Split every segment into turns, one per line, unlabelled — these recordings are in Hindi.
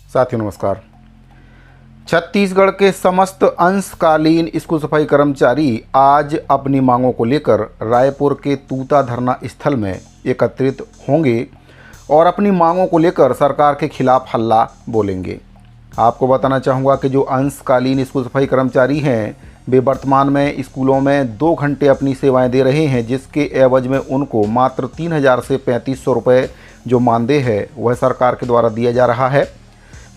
साथियों नमस्कार। छत्तीसगढ़ के समस्त अंशकालीन स्कूल सफाई कर्मचारी आज अपनी मांगों को लेकर रायपुर के तूता धरना स्थल में एकत्रित होंगे और अपनी मांगों को लेकर सरकार के खिलाफ हल्ला बोलेंगे। आपको बताना चाहूँगा कि जो अंशकालीन स्कूल सफाई कर्मचारी हैं वे वर्तमान में स्कूलों में 2 घंटे अपनी सेवाएं दे रहे हैं, जिसके एवज में उनको मात्र 3,000 से 3,500 रुपये जो मानदेय है वह सरकार के द्वारा दिया जा रहा है।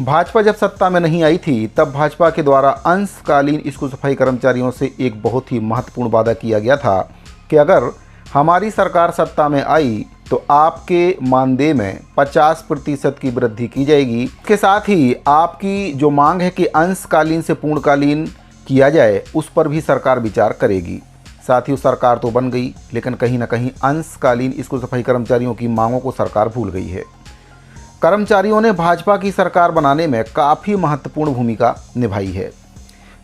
भाजपा जब सत्ता में नहीं आई थी तब भाजपा के द्वारा अंशकालीन स्कूल सफाई कर्मचारियों से एक बहुत ही महत्वपूर्ण वादा किया गया था कि अगर हमारी सरकार सत्ता में आई तो आपके मानदेय में 50% की वृद्धि की जाएगी। इसके साथ ही आपकी जो मांग है कि अंशकालीन से पूर्णकालीन किया जाए उस पर भी सरकार विचार करेगी। साथ ही सरकार तो बन गई, लेकिन कहीं ना कहीं अंशकालीन स्कूल सफाई कर्मचारियों की मांगों को सरकार भूल गई है। कर्मचारियों ने भाजपा की सरकार बनाने में काफ़ी महत्वपूर्ण भूमिका निभाई है।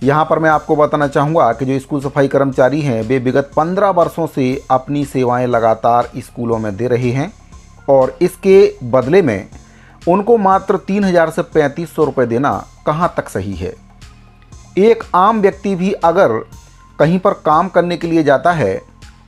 यहाँ पर मैं आपको बताना चाहूँगा कि जो स्कूल सफाई कर्मचारी हैं वे विगत 15 वर्षों से अपनी सेवाएं लगातार स्कूलों में दे रहे हैं और इसके बदले में उनको मात्र 3,000 से 3,500 रुपये देना कहाँ तक सही है। एक आम व्यक्ति भी अगर कहीं पर काम करने के लिए जाता है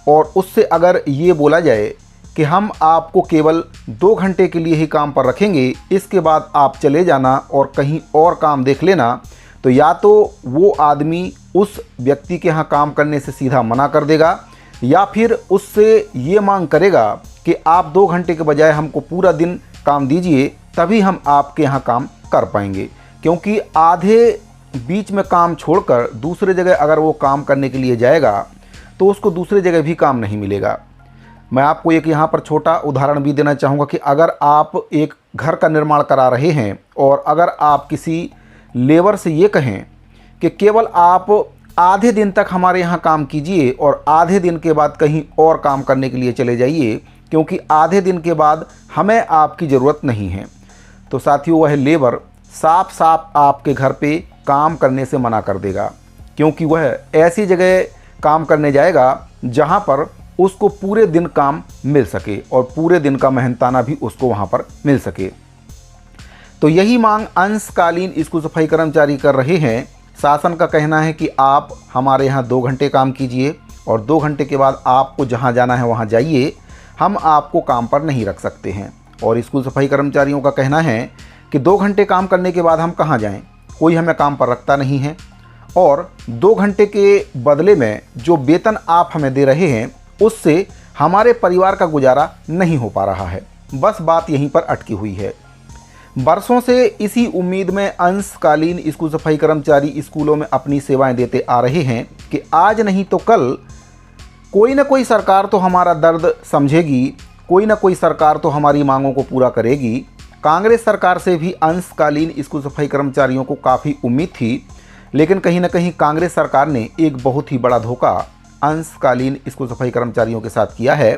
और उससे अगर ये बोला जाए कि हम आपको केवल 2 घंटे के लिए ही काम पर रखेंगे, इसके बाद आप चले जाना और कहीं और काम देख लेना, तो या तो वो आदमी उस व्यक्ति के यहाँ काम करने से सीधा मना कर देगा या फिर उससे ये मांग करेगा कि आप 2 घंटे के बजाय हमको पूरा दिन काम दीजिए, तभी हम आपके यहाँ काम कर पाएंगे। क्योंकि आधे बीच में काम छोड़कर दूसरे जगह अगर वो काम करने के लिए जाएगा तो उसको दूसरे जगह भी काम नहीं मिलेगा। मैं आपको एक यहाँ पर छोटा उदाहरण भी देना चाहूँगा कि अगर आप एक घर का निर्माण करा रहे हैं और अगर आप किसी लेबर से ये कहें कि केवल आप आधे दिन तक हमारे यहाँ काम कीजिए और आधे दिन के बाद कहीं और काम करने के लिए चले जाइए, क्योंकि आधे दिन के बाद हमें आपकी ज़रूरत नहीं है, तो साथियों वह लेबर साफ साफ आपके घर पे काम करने से मना कर देगा। क्योंकि वह ऐसी जगह काम करने जाएगा जहाँ पर उसको पूरे दिन काम मिल सके और पूरे दिन का मेहनताना भी उसको वहाँ पर मिल सके। तो यही मांग अंशकालीन स्कूल सफाई कर्मचारी कर रहे हैं। शासन का कहना है कि आप हमारे यहाँ 2 घंटे काम कीजिए और 2 घंटे के बाद आपको जहाँ जाना है वहाँ जाइए, हम आपको काम पर नहीं रख सकते हैं। और स्कूल सफाई कर्मचारियों का कहना है कि 2 घंटे काम करने के बाद हम कहाँ जाएँ, कोई हमें काम पर रखता नहीं है और 2 घंटे के बदले में जो वेतन आप हमें दे रहे हैं उससे हमारे परिवार का गुजारा नहीं हो पा रहा है। बस बात यहीं पर अटकी हुई है। बरसों से इसी उम्मीद में अंशकालीन स्कूल सफाई कर्मचारी स्कूलों में अपनी सेवाएं देते आ रहे हैं कि आज नहीं तो कल कोई ना कोई सरकार तो हमारा दर्द समझेगी, कोई ना कोई सरकार तो हमारी मांगों को पूरा करेगी। कांग्रेस सरकार से भी अंशकालीन स्कूल सफाई कर्मचारियों को काफ़ी उम्मीद थी, लेकिन कहीं ना कहीं कांग्रेस सरकार ने एक बहुत ही बड़ा धोखा अंशकालीन स्कूल सफाई कर्मचारियों के साथ किया है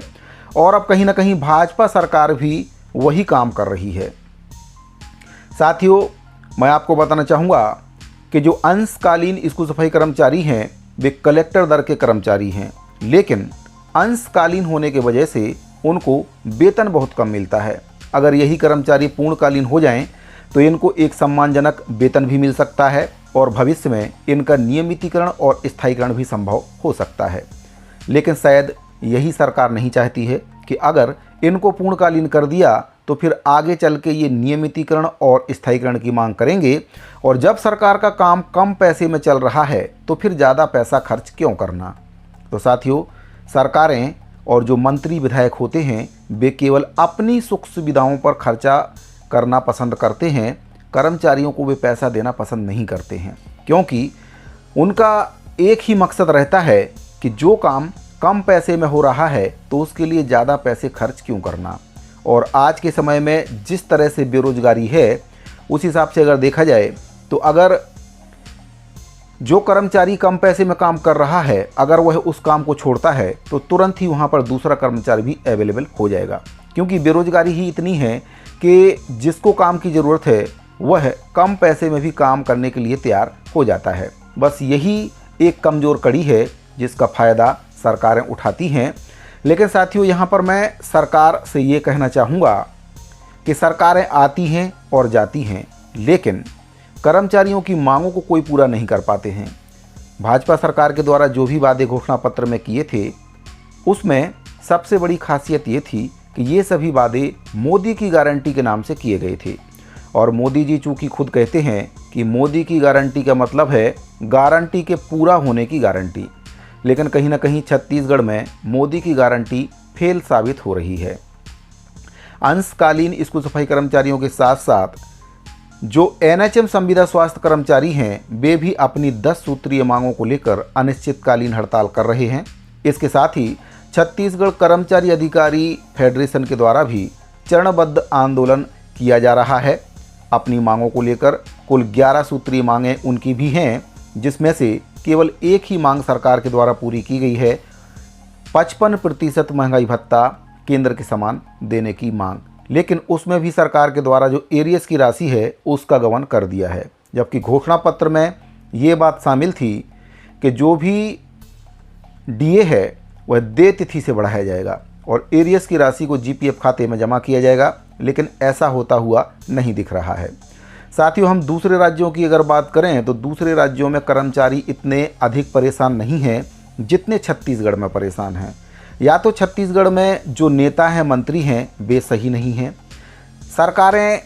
और अब कहीं ना कहीं भाजपा सरकार भी वही काम कर रही है। साथियों, मैं आपको बताना चाहूँगा कि जो अंशकालीन स्कूल सफाई कर्मचारी हैं वे कलेक्टर दर के कर्मचारी हैं, लेकिन अंशकालीन होने की वजह से उनको वेतन बहुत कम मिलता है। अगर यही कर्मचारी पूर्णकालीन हो जाएं तो इनको एक सम्मानजनक वेतन भी मिल सकता है और भविष्य में इनका नियमितीकरण और स्थायीकरण भी संभव हो सकता है। लेकिन शायद यही सरकार नहीं चाहती है कि अगर इनको पूर्णकालीन कर दिया तो फिर आगे चल के ये नियमितीकरण और स्थायीकरण की मांग करेंगे और जब सरकार का काम कम पैसे में चल रहा है तो फिर ज़्यादा पैसा खर्च क्यों करना। तो साथियों, सरकारें और जो मंत्री विधायक होते हैं वे केवल अपनी सुख सुविधाओं पर खर्चा करना पसंद करते हैं, कर्मचारियों को वे पैसा देना पसंद नहीं करते हैं, क्योंकि उनका एक ही मकसद रहता है कि जो काम कम पैसे में हो रहा है तो उसके लिए ज़्यादा पैसे खर्च क्यों करना। और आज के समय में जिस तरह से बेरोजगारी है उस हिसाब से अगर देखा जाए तो अगर जो कर्मचारी कम पैसे में काम कर रहा है अगर वह उस काम को छोड़ता है तो तुरंत ही वहाँ पर दूसरा कर्मचारी भी अवेलेबल हो जाएगा, क्योंकि बेरोजगारी ही इतनी है कि जिसको काम की ज़रूरत है वह कम पैसे में भी काम करने के लिए तैयार हो जाता है। बस यही एक कमज़ोर कड़ी है जिसका फ़ायदा सरकारें उठाती हैं। लेकिन साथियों, यहाँ पर मैं सरकार से ये कहना चाहूँगा कि सरकारें आती हैं और जाती हैं, लेकिन कर्मचारियों की मांगों को कोई पूरा नहीं कर पाते हैं। भाजपा सरकार के द्वारा जो भी वादे घोषणा पत्र में किए थे, उसमें सबसे बड़ी खासियत ये थी कि ये सभी वादे मोदी की गारंटी के नाम से किए गए थे। और मोदी जी चूँकि खुद कहते हैं कि मोदी की गारंटी का मतलब है गारंटी के पूरा होने की गारंटी, लेकिन कहीं ना कहीं छत्तीसगढ़ में मोदी की गारंटी फेल साबित हो रही है। अंशकालीन स्कूल सफाई कर्मचारियों के साथ साथ जो एनएचएम संविदा स्वास्थ्य कर्मचारी हैं, वे भी अपनी 10 सूत्रीय मांगों को लेकर अनिश्चितकालीन हड़ताल कर रहे हैं। इसके साथ ही छत्तीसगढ़ कर्मचारी अधिकारी फेडरेशन के द्वारा भी चरणबद्ध आंदोलन किया जा रहा है। अपनी मांगों को लेकर कुल 11 सूत्रीय मांगें उनकी भी हैं, जिसमें से केवल एक ही मांग सरकार के द्वारा पूरी की गई है, 55% महंगाई भत्ता केंद्र के समान देने की मांग। लेकिन उसमें भी सरकार के द्वारा जो एरियस की राशि है उसका गबन कर दिया है, जबकि घोषणा पत्र में ये बात शामिल थी कि जो भी डीए है वह देय तिथि से बढ़ाया जाएगा और एरियस की राशि को जीपीएफ खाते में जमा किया जाएगा, लेकिन ऐसा होता हुआ नहीं दिख रहा है। साथियों, हम दूसरे राज्यों की अगर बात करें तो दूसरे राज्यों में कर्मचारी इतने अधिक परेशान नहीं हैं जितने छत्तीसगढ़ में परेशान हैं। या तो छत्तीसगढ़ में जो नेता हैं, मंत्री हैं, वे सही नहीं हैं। सरकारें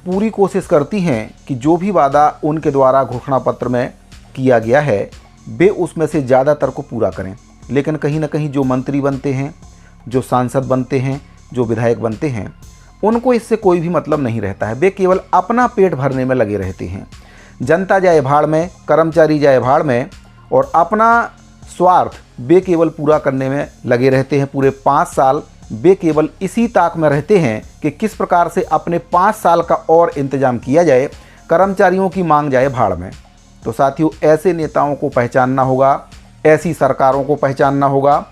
पूरी कोशिश करती हैं कि जो भी वादा उनके द्वारा घोषणा पत्र में किया गया है वे उसमें से ज़्यादातर को पूरा करें, लेकिन कहीं ना कहीं जो मंत्री बनते हैं, जो सांसद बनते हैं, जो विधायक बनते हैं, उनको इससे कोई भी मतलब नहीं रहता है। वे केवल अपना पेट भरने में लगे रहते हैं। जनता जाए भाड़ में, कर्मचारी जाए भाड़ में, और अपना स्वार्थ वे केवल पूरा करने में लगे रहते हैं। पूरे 5 साल वे केवल इसी ताक में रहते हैं कि किस प्रकार से अपने 5 साल का और इंतजाम किया जाए, कर्मचारियों की मांग जाए भाड़ में। तो साथियों, ऐसे नेताओं को पहचानना होगा, ऐसी सरकारों को पहचानना होगा,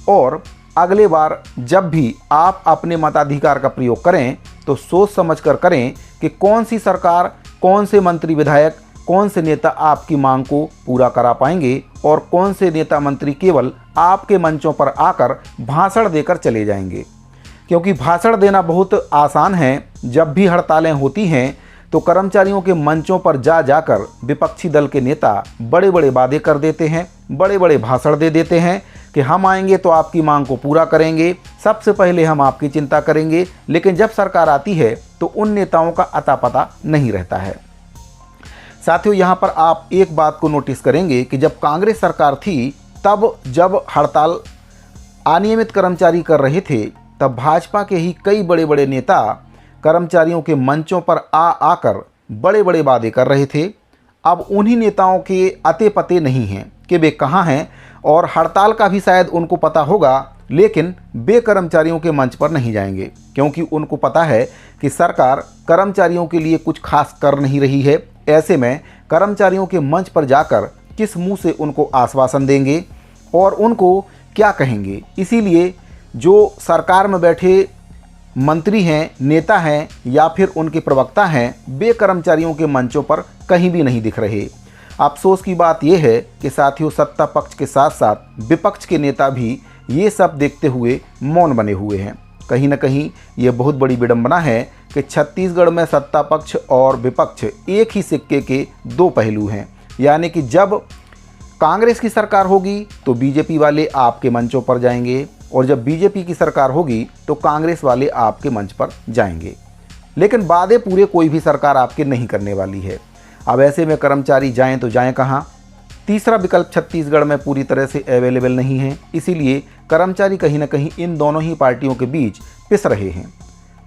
और अगले बार जब भी आप अपने मताधिकार का प्रयोग करें तो सोच समझ कर करें कि कौन सी सरकार, कौन से मंत्री विधायक, कौन से नेता आपकी मांग को पूरा करा पाएंगे और कौन से नेता मंत्री केवल आपके मंचों पर आकर भाषण देकर चले जाएंगे। क्योंकि भाषण देना बहुत आसान है। जब भी हड़तालें होती हैं तो कर्मचारियों के मंचों पर जा जाकर विपक्षी दल के नेता बड़े बड़े वादे कर देते हैं, बड़े बड़े भाषण दे देते हैं कि हम आएंगे तो आपकी मांग को पूरा करेंगे, सबसे पहले हम आपकी चिंता करेंगे। लेकिन जब सरकार आती है तो उन नेताओं का अता पता नहीं रहता है। साथियों, यहाँ पर आप एक बात को नोटिस करेंगे कि जब कांग्रेस सरकार थी, तब जब हड़ताल अनियमित कर्मचारी कर रहे थे, तब भाजपा के ही कई बड़े बड़े नेता कर्मचारियों के मंचों पर आकर बड़े बड़े वादे कर रहे थे। अब उन्हीं नेताओं के अते पते नहीं हैं कि वे कहाँ हैं, और हड़ताल का भी शायद उनको पता होगा, लेकिन वे कर्मचारियों के मंच पर नहीं जाएंगे, क्योंकि उनको पता है कि सरकार कर्मचारियों के लिए कुछ खास कर नहीं रही है। ऐसे में कर्मचारियों के मंच पर जाकर किस मुंह से उनको आश्वासन देंगे और उनको क्या कहेंगे। इसीलिए जो सरकार में बैठे मंत्री हैं, नेता हैं या फिर उनके प्रवक्ता हैं, वे कर्मचारियों के मंचों पर कहीं भी नहीं दिख रहे। अफसोस की बात यह है कि साथियों, सत्ता पक्ष के साथ साथ विपक्ष के नेता भी ये सब देखते हुए मौन बने हुए हैं। कहीं ना कहीं ये बहुत बड़ी विडंबना है कि छत्तीसगढ़ में सत्ता पक्ष और विपक्ष एक ही सिक्के के दो पहलू हैं। यानी कि जब कांग्रेस की सरकार होगी तो बीजेपी वाले आपके मंचों पर जाएंगे, और जब बीजेपी की सरकार होगी तो कांग्रेस वाले आपके मंच पर जाएंगे। लेकिन वादे पूरे कोई भी सरकार आपके नहीं करने वाली है। अब ऐसे में कर्मचारी जाएं तो जाएं कहाँ। तीसरा विकल्प छत्तीसगढ़ में पूरी तरह से अवेलेबल नहीं है, इसीलिए कर्मचारी कहीं ना कहीं इन दोनों ही पार्टियों के बीच पिस रहे हैं।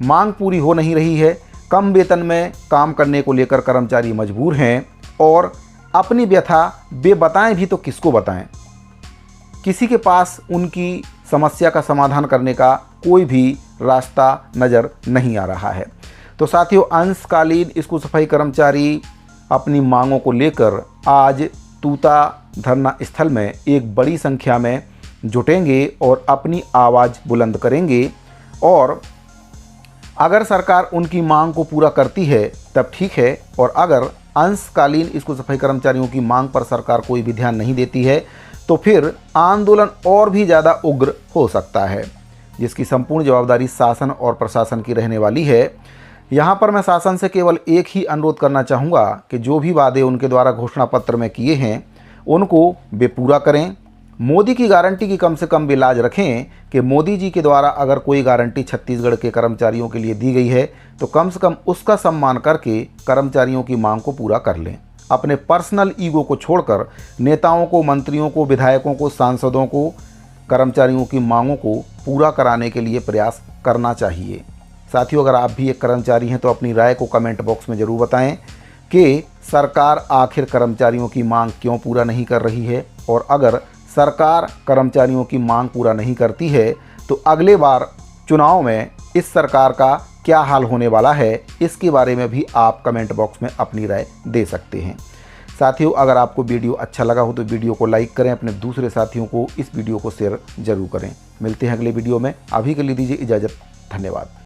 मांग पूरी हो नहीं रही है, कम वेतन में काम करने को लेकर कर्मचारी मजबूर हैं, और अपनी व्यथा वे बताएं भी तो किसको बताएं। किसी के पास उनकी समस्या का समाधान करने का कोई भी रास्ता नज़र नहीं आ रहा है। तो साथियों, अंशकालीन स्कूल सफाई कर्मचारी अपनी मांगों को लेकर आज तूता धरना स्थल में एक बड़ी संख्या में जुटेंगे और अपनी आवाज़ बुलंद करेंगे। और अगर सरकार उनकी मांग को पूरा करती है तब ठीक है, और अगर अंशकालीन स्कूल सफाई कर्मचारियों की मांग पर सरकार कोई भी ध्यान नहीं देती है तो फिर आंदोलन और भी ज़्यादा उग्र हो सकता है, जिसकी संपूर्ण जवाबदारी शासन और प्रशासन की रहने वाली है। यहाँ पर मैं शासन से केवल एक ही अनुरोध करना चाहूँगा कि जो भी वादे उनके द्वारा घोषणा पत्र में किए हैं उनको वे पूरा करें। मोदी की गारंटी की कम से कम वे लाज रखें कि मोदी जी के द्वारा अगर कोई गारंटी छत्तीसगढ़ के कर्मचारियों के लिए दी गई है तो कम से कम उसका सम्मान करके कर्मचारियों की मांग को पूरा कर लें। अपने पर्सनल ईगो को छोड़कर नेताओं को, मंत्रियों को, विधायकों को, सांसदों को कर्मचारियों की मांगों को पूरा कराने के लिए प्रयास करना चाहिए। साथियों, अगर आप भी एक कर्मचारी हैं तो अपनी राय को कमेंट बॉक्स में ज़रूर बताएं कि सरकार आखिर कर्मचारियों की मांग क्यों पूरा नहीं कर रही है, और अगर सरकार कर्मचारियों की मांग पूरा नहीं करती है तो अगले बार चुनाव में इस सरकार का क्या हाल होने वाला है, इसके बारे में भी आप कमेंट बॉक्स में अपनी राय दे सकते हैं। साथियों, अगर आपको वीडियो अच्छा लगा हो तो वीडियो को लाइक करें, अपने दूसरे साथियों को इस वीडियो को शेयर जरूर करें। मिलते हैं अगले वीडियो में, अभी के लिए दीजिए इजाज़त। धन्यवाद।